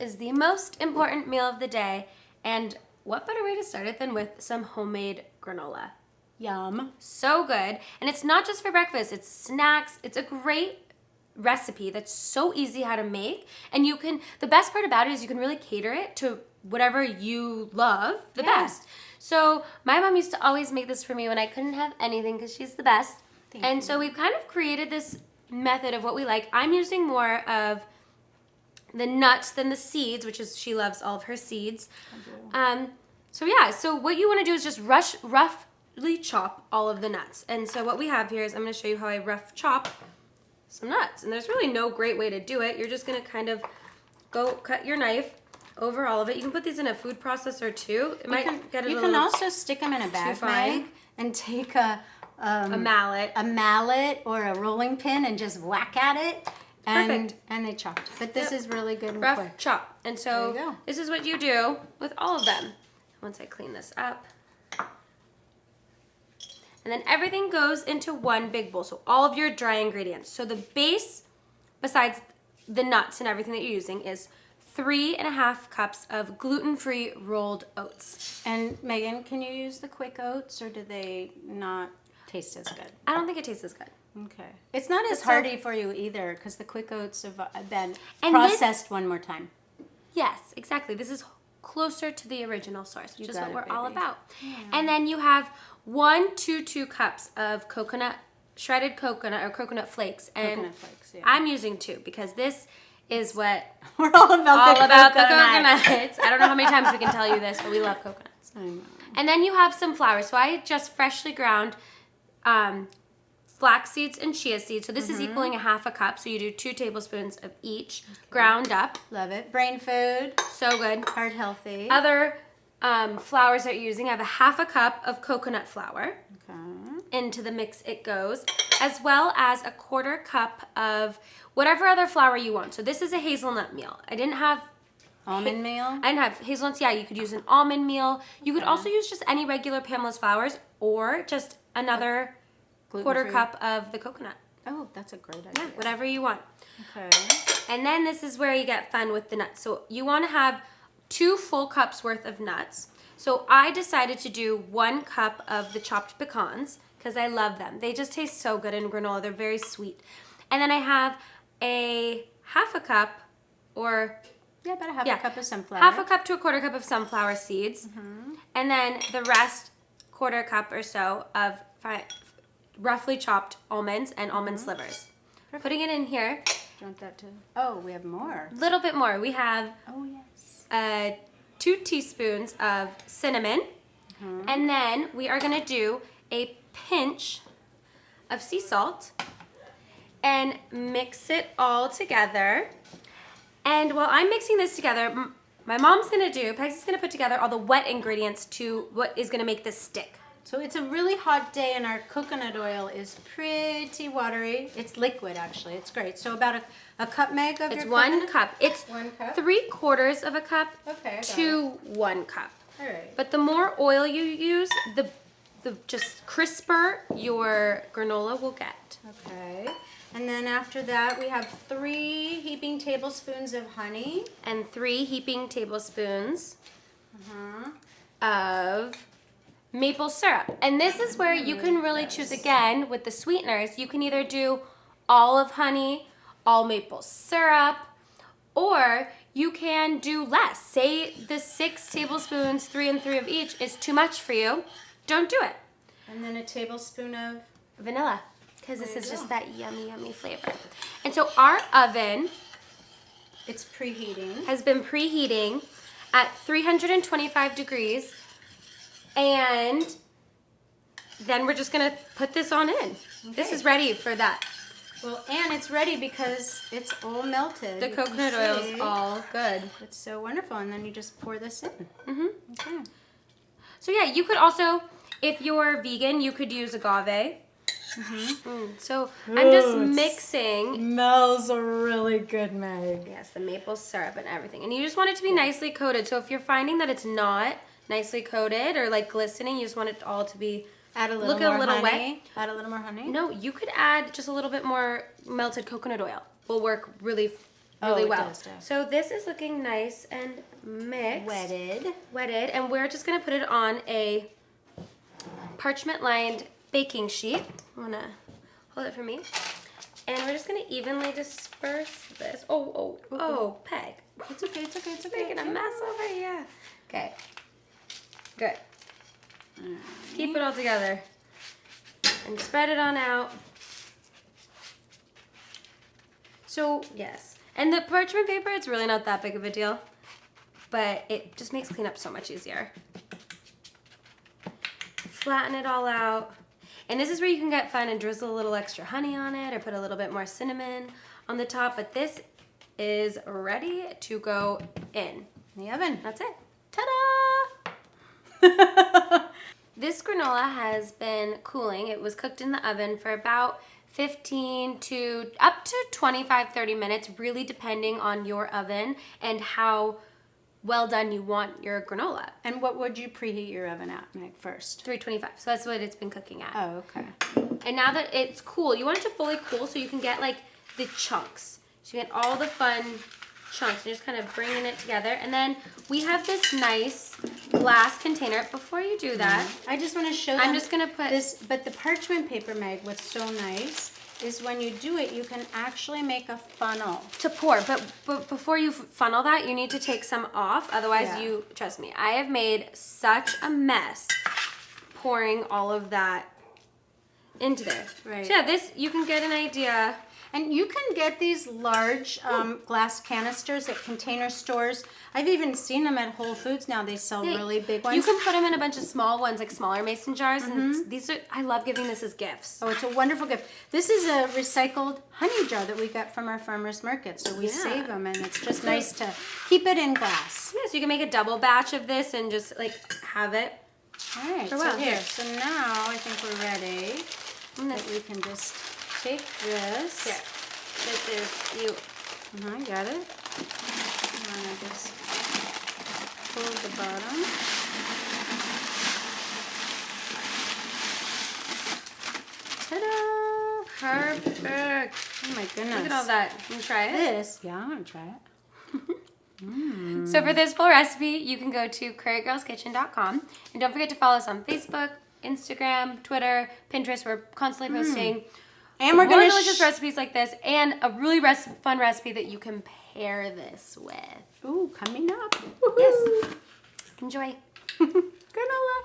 is the most important meal of the day, and what better way to start it than with some homemade granola? Yum. So good. And it's not just for breakfast, it's snacks. It's a great recipe that's so easy how to make. And the best part about it is you can really cater it to whatever you love the best. So my mom used to always make this for me when I couldn't have anything because she's the best. Thank you. So we've kind of created this method of what we like. I'm using more of the nuts than the seeds, which is, she loves all of her seeds. So what you want to do is just roughly chop all of the nuts. And so what we have here is, I'm going to show you how I rough chop some nuts. And there's really no great way to do it. You're just going to kind of go cut your knife over all of it. You can put these in a food processor too. It might get a little. You can also stick them in a bag, Meg, and take a mallet or a rolling pin and just whack at it. Perfect. And they chopped. But this is really good and rough quick. chop. And so this is what you do with all of them. Once I clean this up. And then everything goes into one big bowl. So all of your dry ingredients. So the base, besides the nuts and everything that you're using, is 3.5 cups of gluten-free rolled oats. And Megan, can you use the quick oats, or do they not taste as good? I don't think it tastes as good. Okay. It's not as hearty for you either, because the quick oats have been processed one more time. Yes, exactly. This is closer to the original source, which is what we're all about. Yeah. And then you have 1 to 2 cups of shredded coconut or coconut flakes. And coconut flakes, yeah. I'm using 2 because this is what we're all about the coconuts. I don't know how many times we can tell you this, but we love coconuts. I know. And then you have some flour. So I just freshly ground flax seeds and chia seeds. So this is equaling 1/2 cup. So you do 2 tablespoons of each ground up. Love it. Brain food. So good. Heart healthy. Other flours that you're using, I have 1/2 cup of coconut flour. Okay. Into the mix it goes, as well as 1/4 cup of whatever other flour you want. So this is a hazelnut meal. I didn't have almond meal. I didn't have hazelnuts. Yeah, you could use an almond meal. You could also use just any regular Pamela's flours, or just another 1/4 cup of the coconut. Oh, that's a great idea. Yeah, whatever you want. Okay. And then this is where you get fun with the nuts. So you want to have 2 full cups worth of nuts. So I decided to do 1 cup of the chopped pecans because I love them. They just taste so good in granola. They're very sweet. And then I have a 1/2 cup, or about a 1/2 cup of sunflower. 1/2 cup to 1/4 cup of sunflower seeds. And then the rest, 1/4 cup or so of roughly chopped almonds and almond slivers. Perfect. Putting it in here. Do you want that to? Oh, we have more. A little bit more. We have 2 teaspoons of cinnamon. And then we are going to do a pinch of sea salt and mix it all together. And while I'm mixing this together, my mom's going to do, Pegsy's going to put together all the wet ingredients to what is going to make this stick. So it's a really hot day and our coconut oil is pretty watery. It's liquid, actually. It's great. So about a cup, Meg, of it's your 1 cup. It's 1 cup? 3/4 of a cup to 1 cup. All right. But the more oil you use, the just crisper your granola will get. Okay. And then after that, we have 3 heaping tablespoons of honey. And 3 heaping tablespoons of maple syrup. And this is where you can really choose again with the sweeteners. You can either do all of honey, all maple syrup, or you can do less. Say the 6 tablespoons, 3 and 3 of each, is too much for you. Don't do it. And then a tablespoon of vanilla, because this is just that yummy, yummy flavor. And so our oven, it's preheating, has been preheating at 325 degrees. And then we're just going to put this on in. Okay. This is ready for that. Well, and it's ready because it's all melted. The coconut oil is all good. It's so wonderful. And then you just pour this in. Okay. So yeah, you could also, if you're vegan, you could use agave. So I'm just mixing. Smells really good, Meg. Yes, the maple syrup and everything. And you just want it to be nicely coated. So if you're finding that it's not nicely coated or like glistening, you just want it all to be add a little more honey. Add a little more honey. No, you could add just a little bit more melted coconut oil. Will work really really it well. does. So this is looking nice and mixed. Wetted. And we're just gonna put it on a parchment lined baking sheet. I'm gonna hold it for me. And we're just gonna evenly disperse this. Oh, Peg. It's okay. Making a mess over here. Okay. Good. Keep it all together. And spread it on out. So, Yes. And the parchment paper, it's really not that big of a deal. But it just makes cleanup so much easier. Flatten it all out. And this is where you can get fun and drizzle a little extra honey on it or put a little bit more cinnamon on the top. But this is ready to go in the oven. That's it. Ta-da! This granola has been cooling. It was cooked in the oven for about 15 to up to 25-30 minutes, really depending on your oven and how well done you want your granola. And what would you preheat your oven at, Meg, first? 325. So that's what it's been cooking at. Oh, okay. And now that it's cool, you want it to fully cool so you can get like the chunks. So you get all the fun chunks. You're just kind of bringing it together. And then we have this nice glass container. Before you do that, I just want to show them. I'm just going to put this, but the parchment paper, Meg, what's so nice is when you do it, you can actually make a funnel. to pour. But before you funnel that, you need to take some off. Otherwise, Yeah. trust me, I have made such a mess pouring all of that into there. Right. So yeah, this, you can get an idea. And you can get these large glass canisters at Container Stores. I've even seen them at Whole Foods now. They sell really big ones. You can put them in a bunch of small ones, like smaller mason jars. And these are, I love giving this as gifts. Oh, it's a wonderful gift. This is a recycled honey jar that we got from our farmer's market. So we save them, and it's just nice to keep it in glass. Yeah, so you can make a double batch of this and just like have it. All right, For a so while. here. So now I think we're ready. And That we can just take this. Here, this is you. Got it. I'm gonna just pull the bottom. Ta-da! Perfect. Oh my goodness. Look at all that. You wanna try it? This. Yeah, I'm gonna try it. So for this full recipe, you can go to prairiegirlskitchen.com. And don't forget to follow us on Facebook, Instagram, Twitter, Pinterest. We're constantly posting And we're more gonna delicious recipes like this and a really fun recipe that you can pair this with. Ooh, coming up. Yes. Woohoo! Enjoy. Granola.